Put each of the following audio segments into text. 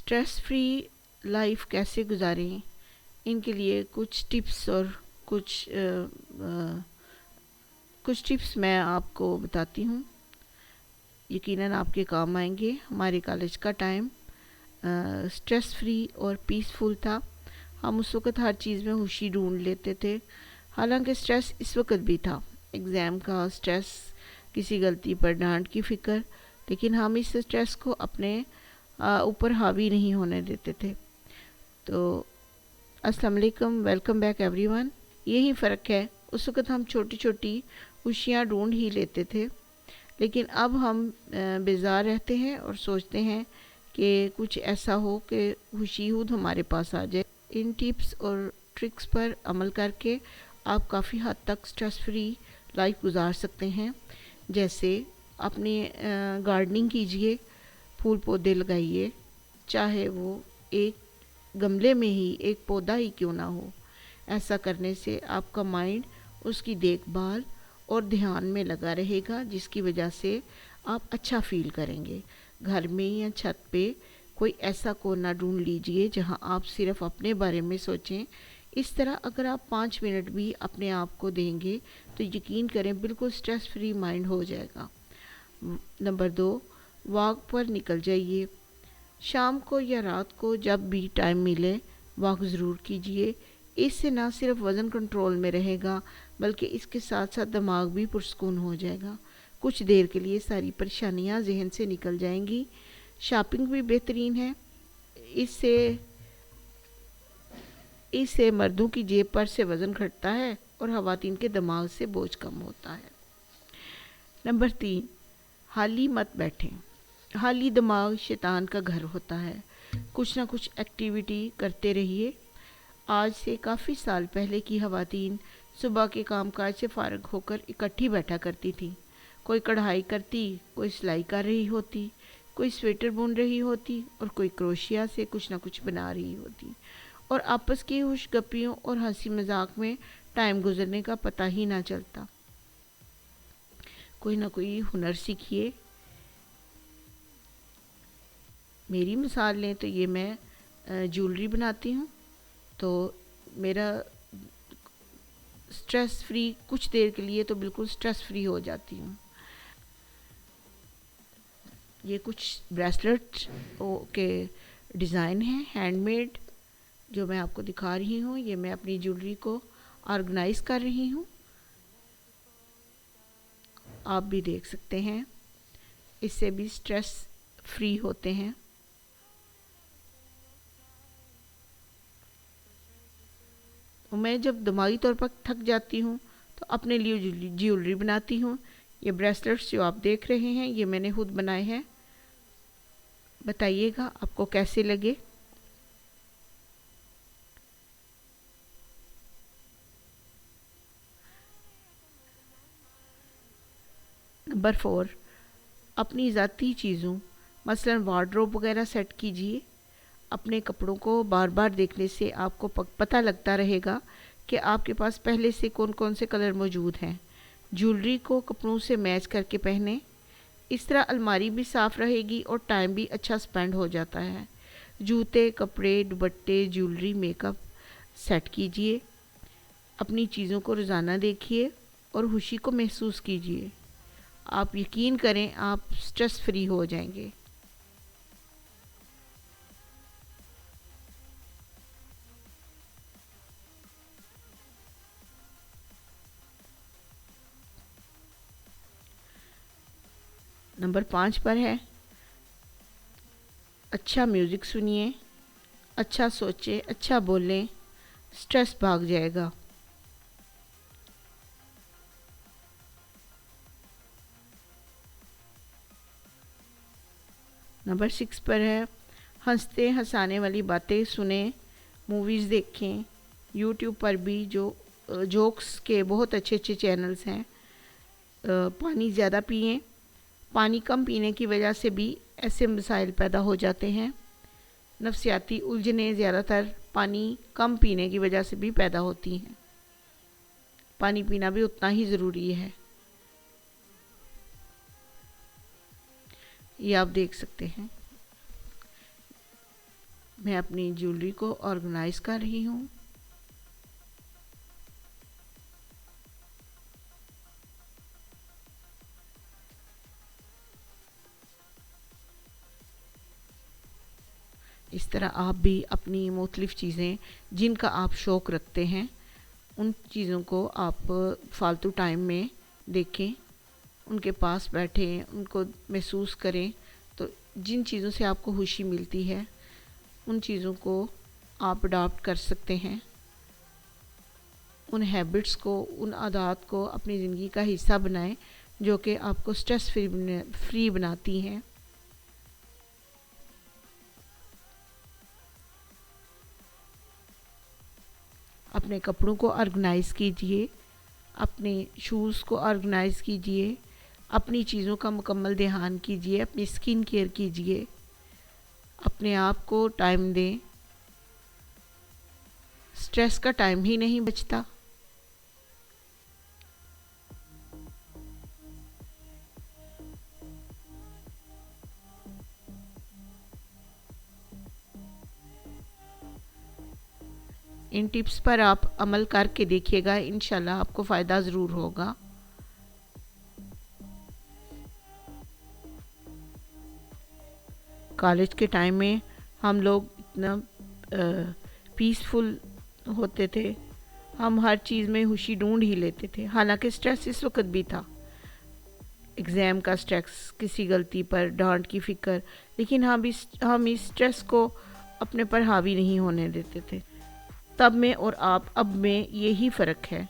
Stress free life कैसे गुजारें, इनके लिए कुछ टिप्स और कुछ टिप्स मैं आपको बताती हूँ। यकीनन आपके काम आएंगे। हमारे कॉलेज का टाइम स्ट्रेस फ्री और पीसफुल था। हम उस वक़्त हर चीज़ में खुशी ढूंढ लेते थे। हालांकि स्ट्रेस इस वक्त भी था, एग्ज़ाम का स्ट्रेस, किसी गलती पर डांट की फ़िक्र, लेकिन हम इस स्ट्रेस को अपने ऊपर हावी नहीं होने देते थे। तो अस्सलाम वालेकुम, वेलकम बैक एवरीवन। यही फ़र्क है, उस वक़्त हम छोटी छोटी खुशियाँ ढूंढ ही लेते थे, लेकिन अब हम बेजार रहते हैं और सोचते हैं कि कुछ ऐसा हो कि खुशी खुद हमारे पास आ जाए। इन टिप्स और ट्रिक्स पर अमल करके आप काफ़ी हद तक स्ट्रेस फ्री लाइफ गुजार सकते हैं। जैसे अपनी गार्डनिंग कीजिए, फूल पौधे लगाइए, चाहे वो एक गमले में ही एक पौधा ही क्यों ना हो। ऐसा करने से आपका माइंड उसकी देखभाल और ध्यान में लगा रहेगा, जिसकी वजह से आप अच्छा फील करेंगे। घर में या छत पे कोई ऐसा कोना ढूंढ लीजिए जहां आप सिर्फ अपने बारे में सोचें। इस तरह अगर आप 5 मिनट भी अपने आप को देंगे तो यकीन करें बिल्कुल स्ट्रेस फ्री माइंड हो जाएगा। नंबर 2, वॉक पर निकल जाइए। शाम को या रात को जब भी टाइम मिले वॉक ज़रूर कीजिए। इससे ना सिर्फ वज़न कंट्रोल में रहेगा, बल्कि इसके साथ साथ दिमाग भी पुरसकून हो जाएगा। कुछ देर के लिए सारी परेशानियां जहन से निकल जाएंगी। शॉपिंग भी बेहतरीन है। इससे इससे मर्दों की जेब पर से वज़न घटता है और ख़वातीन के दिमाग से बोझ कम होता है। नंबर 3, खाली मत बैठें। खाली दिमाग शैतान का घर होता है। कुछ ना कुछ एक्टिविटी करते रहिए। आज से काफ़ी साल पहले की ख़वातीन सुबह के कामकाज से फारग होकर इकट्ठी बैठा करती थी। कोई कढ़ाई करती, कोई सिलाई कर रही होती, कोई स्वेटर बुन रही होती और कोई क्रोशिया से कुछ ना कुछ बना रही होती, और आपस की खुशगपियों और हंसी मजाक में टाइम गुजरने का पता ही ना चलता। कोई ना कोई हुनर सीखिए। मेरी मिसाल लें तो ये मैं ज्वेलरी बनाती हूँ, तो मेरा स्ट्रेस फ्री कुछ देर के लिए तो बिल्कुल स्ट्रेस फ्री हो जाती हूँ। ये कुछ ब्रेसलेट के डिज़ाइन हैं हैंडमेड, जो मैं आपको दिखा रही हूँ। ये मैं अपनी ज्वेलरी को ऑर्गेनाइज कर रही हूँ, आप भी देख सकते हैं। इससे भी स्ट्रेस फ्री होते हैं। मैं जब दिमागी तौर पर थक जाती हूँ तो अपने लिए ज्वेलरी बनाती हूँ। ये ब्रेसलेट्स जो आप देख रहे हैं ये मैंने खुद बनाए हैं। बताइएगा आपको कैसे लगे। नंबर 4, अपनी ज़ाती चीज़ों मसलन वार्डरोब वगैरह सेट कीजिए। अपने कपड़ों को बार बार देखने से आपको पता लगता रहेगा कि आपके पास पहले से कौन कौन से कलर मौजूद हैं। ज्वेलरी को कपड़ों से मैच करके पहने। इस तरह अलमारी भी साफ़ रहेगी और टाइम भी अच्छा स्पेंड हो जाता है। जूते, कपड़े, दुपट्टे, ज्वेलरी, मेकअप सेट कीजिए। अपनी चीज़ों को रोज़ाना देखिए और खुशी को महसूस कीजिए। आप यकीन करें आप स्ट्रेस फ्री हो जाएंगे। नंबर 5 पर है, अच्छा म्यूज़िक सुनिए, अच्छा सोचें, अच्छा बोलें, स्ट्रेस भाग जाएगा। नंबर 6 पर है, हंसते हंसाने वाली बातें सुने, मूवीज़ देखें। यूट्यूब पर भी जो जोक्स के बहुत अच्छे अच्छे चैनल्स हैं। पानी ज़्यादा पिएं। पानी कम पीने की वजह से भी ऐसे मसाइल पैदा हो जाते हैं। नफसियाती उलझनें ज़्यादातर पानी कम पीने की वजह से भी पैदा होती हैं। पानी पीना भी उतना ही ज़रूरी है। ये आप देख सकते हैं। میں اپنی جیولری کو آرگنائز کر رہی ہوں. اس طرح آپ بھی اپنی مختلف چیزیں جن کا آپ شوق رکھتے ہیں ان چیزوں کو آپ فالتو ٹائم میں دیکھیں، ان کے پاس بیٹھیں، ان کو محسوس کریں. تو جن چیزوں سے آپ کو خوشی ملتی ہے ان چیزوں کو آپ اڈاپٹ کر سکتے ہیں. ان ہیبٹس کو، ان عادات کو اپنی زندگی کا حصہ بنائیں جو کہ آپ کو سٹریس فری بناتی ہیں. اپنے کپڑوں کو آرگنائز کیجئے، اپنے شوز کو آرگنائز کیجئے، اپنی چیزوں کا مکمل دھیان کیجئے، اپنی سکن کیئر کیجئے، اپنے آپ کو ٹائم دیں. سٹریس کا ٹائم ہی نہیں بچتا. ان ٹپس پر آپ عمل کر کے دیکھیے گا، انشاءاللہ آپ کو فائدہ ضرور ہوگا. کالج کے ٹائم میں ہم لوگ اتنا پیسفل ہوتے تھے، ہم ہر چیز میں خوشی ڈھونڈ ہی لیتے تھے. حالانکہ سٹریس اس وقت بھی تھا، ایگزام کا سٹریس، کسی غلطی پر ڈانٹ کی فکر، لیکن ہم اس سٹریس کو اپنے پر حاوی نہیں ہونے دیتے تھے. تب میں اور اب میں یہی فرق ہے.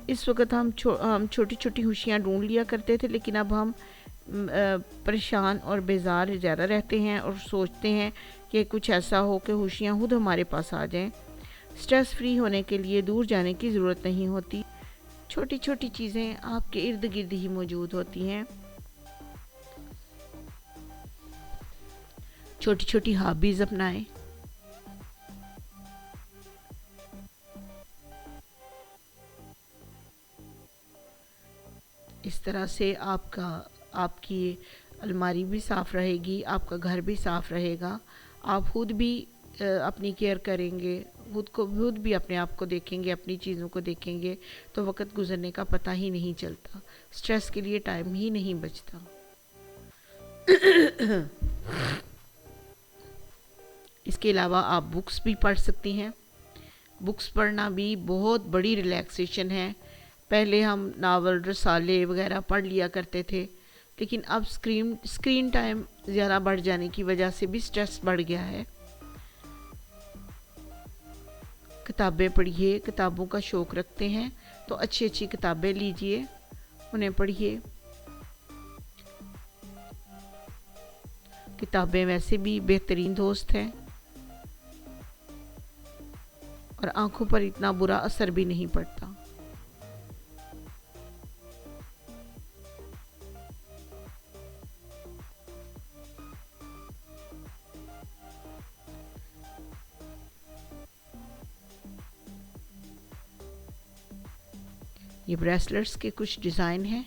اس وقت ہم چھوٹی چھوٹی خوشیاں ڈھونڈ لیا کرتے تھے، لیکن اب ہم پریشان اور بیزار زیادہ رہتے ہیں اور سوچتے ہیں کہ کچھ ایسا ہو کہ خوشیاں خود ہمارے پاس آ جائیں. سٹریس فری ہونے کے لیے دور جانے کی ضرورت نہیں ہوتی. چھوٹی چھوٹی چیزیں آپ کے ارد گرد ہی موجود ہوتی ہیں. چھوٹی چھوٹی ہابیز اپنائیں. اس طرح سے آپ کی الماری بھی صاف رہے گی، آپ کا گھر بھی صاف رہے گا، آپ خود بھی اپنی کیئر کریں گے، خود بھی اپنے آپ کو دیکھیں گے، اپنی چیزوں کو دیکھیں گے تو وقت گزرنے کا پتہ ہی نہیں چلتا. سٹریس کے لیے ٹائم ہی نہیں بچتا. اس کے علاوہ آپ بکس بھی پڑھ سکتی ہیں. بکس پڑھنا بھی بہت بڑی ریلیکسیشن ہے. پہلے ہم ناول، رسالے وغیرہ پڑھ لیا کرتے تھے، لیکن اب اسکرین ٹائم زیادہ بڑھ جانے کی وجہ سے بھی سٹریس بڑھ گیا ہے. کتابیں پڑھیے. کتابوں کا شوق رکھتے ہیں تو اچھی اچھی کتابیں لیجئے، انہیں پڑھیے. کتابیں ویسے بھی بہترین دوست ہیں اور آنکھوں پر اتنا برا اثر بھی نہیں پڑتا. یہ بریسلٹس کے کچھ ڈیزائن ہیں.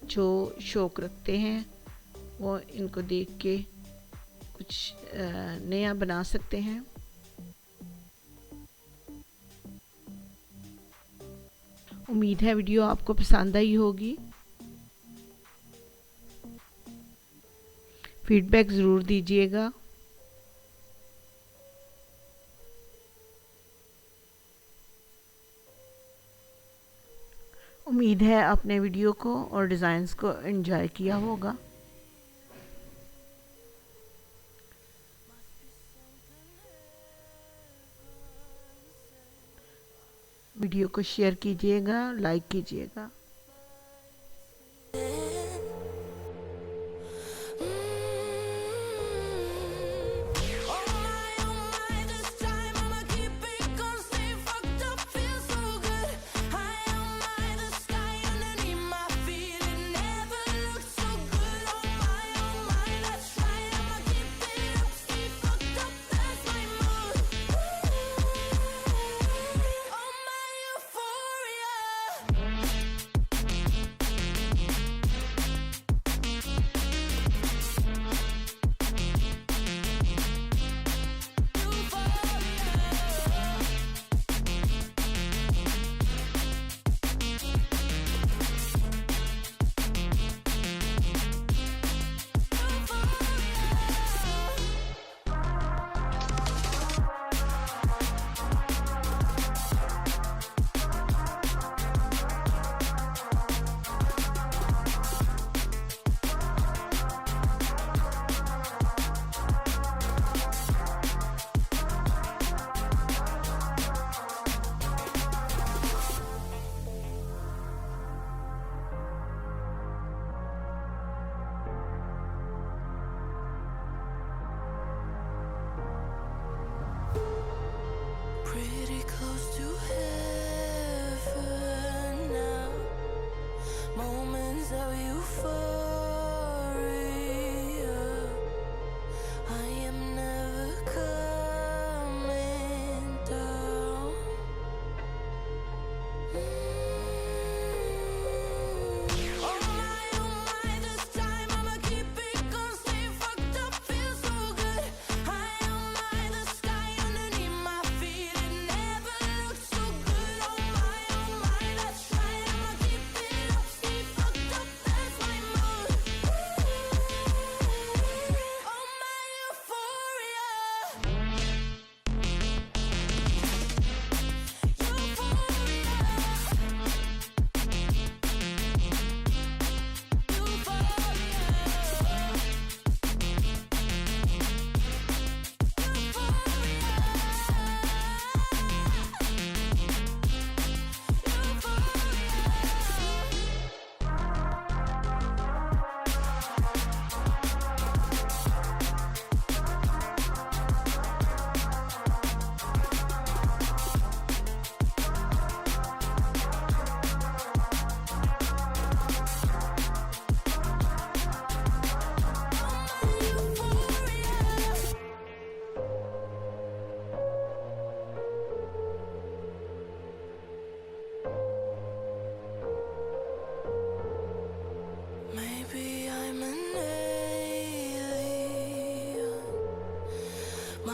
جو شوق رکھتے ہیں وہ ان کو دیکھ کے کچھ نیا بنا سکتے ہیں. امید ہے ویڈیو آپ کو پسند آئی ہوگی. فیڈ بیک ضرور دیجیے گا. امید ہے آپ نے ویڈیو کو اور ڈیزائنز کو انجوائے کیا ہوگا. ویڈیو کو شیئر کیجیے گا، لائک کیجیے گا.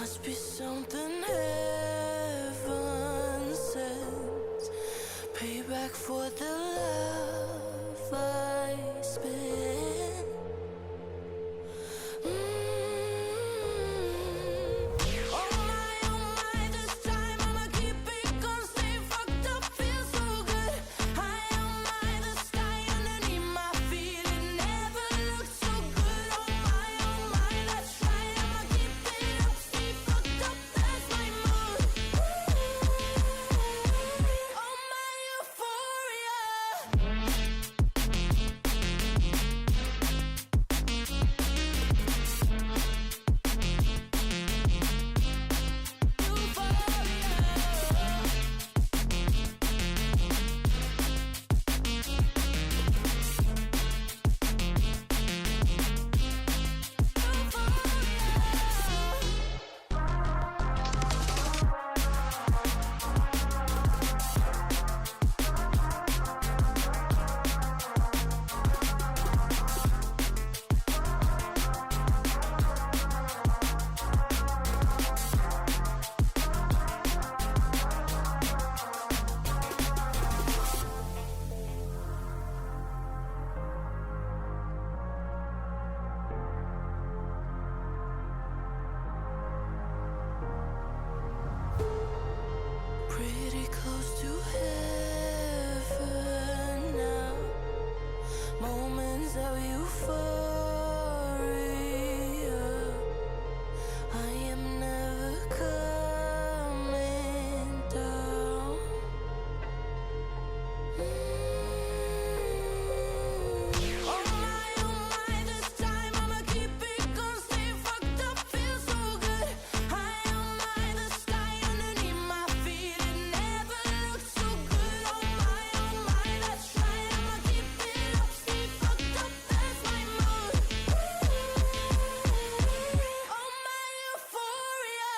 Must be something heaven sends. Payback for the love I spent. Oh my, this time I'ma keep it gonna stay fucked up, feel so good. High on my, the sky underneath my feet, it never looked so good. Oh my, that's right, I'ma keep it up, stay fucked up, that's my mood. Oh my euphoria. Pretty close to heaven now. Moments of euphoria. I am never coming down. Oh my, this time I'ma keep it gonna stay fucked up, feel so good. High on my, the sky underneath my feet, it never looked so good. Oh my, that's right, I'ma keep it up, stay fucked up, that's my mood. Oh my euphoria.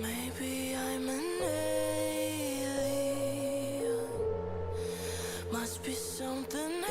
Maybe I'm an alien. Must be something